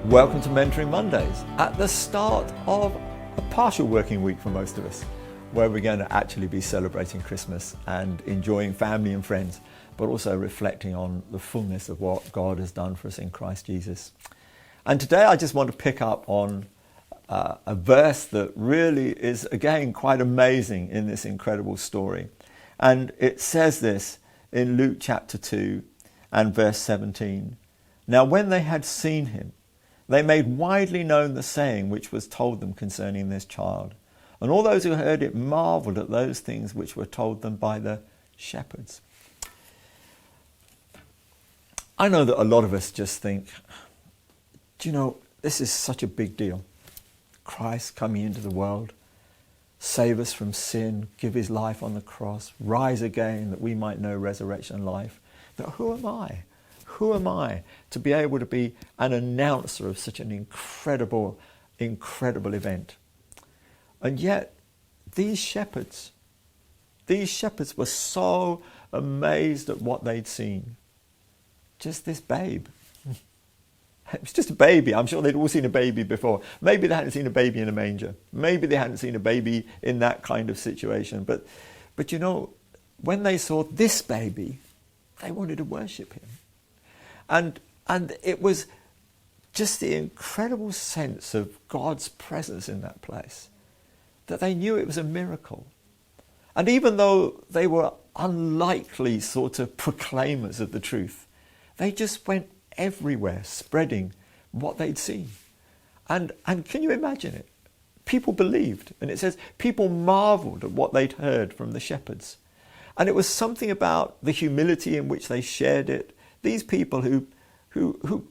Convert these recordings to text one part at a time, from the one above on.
Welcome to Mentoring Mondays, at the start of a partial working week for most of us, where we're going to actually be celebrating Christmas and enjoying family and friends, but also reflecting on the fullness of what God has done for us in Christ Jesus. And today I just want to pick up on a verse that really is, again, quite amazing in this incredible story. And it says this in Luke chapter 2 and verse 17. Now when they had seen him, they made widely known the saying which was told them concerning this child. And all those who heard it marveled at those things which were told them by the shepherds. I know that a lot of us just think, do you know, this is such a big deal. Christ coming into the world, save us from sin, give his life on the cross, rise again that we might know resurrection life. But who am I? Who am I to be able to be an announcer of such an incredible event? And yet, these shepherds were so amazed at what they'd seen. Just this babe. It was just a baby. I'm sure they'd all seen a baby before. Maybe they hadn't seen a baby in a manger. Maybe they hadn't seen a baby in that kind of situation. But you know, when they saw this baby, they wanted to worship him. And it was just the incredible sense of God's presence in that place, that they knew it was a miracle. And even though they were unlikely sort of proclaimers of the truth, they just went everywhere spreading what they'd seen. And can you imagine it? People believed. And it says people marveled at what they'd heard from the shepherds. And it was something about the humility in which they shared it. These people who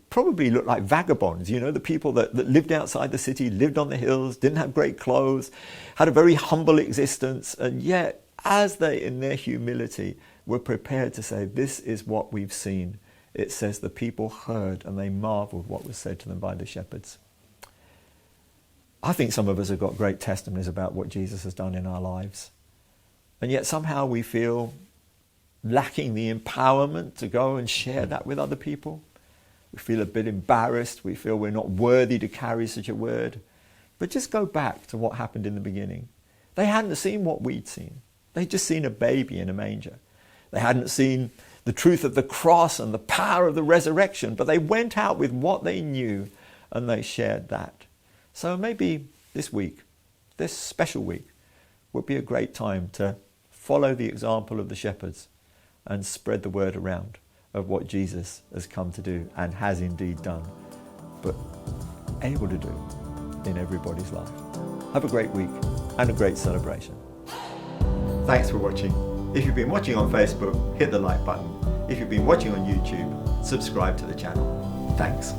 probably looked like vagabonds, you know, the people that lived outside the city, lived on the hills, didn't have great clothes, had a very humble existence. And yet, as they, in their humility, were prepared to say, this is what we've seen, it says the people heard and they marveled what was said to them by the shepherds. I think some of us have got great testimonies about what Jesus has done in our lives. And yet somehow we feel lacking the empowerment to go and share that with other people. We feel a bit embarrassed. We feel we're not worthy to carry such a word. But just go back to what happened in the beginning. They hadn't seen what we'd seen. They'd just seen a baby in a manger. They hadn't seen the truth of the cross and the power of the resurrection, but they went out with what they knew and they shared that. So maybe this week, this special week, would be a great time to follow the example of the shepherds and spread the word around of what Jesus has come to do and has indeed done, but able to do in everybody's life. Have a great week and a great celebration. Thanks for watching. If you've been watching on Facebook, hit the like button. If you've been watching on YouTube, subscribe to the channel. Thanks.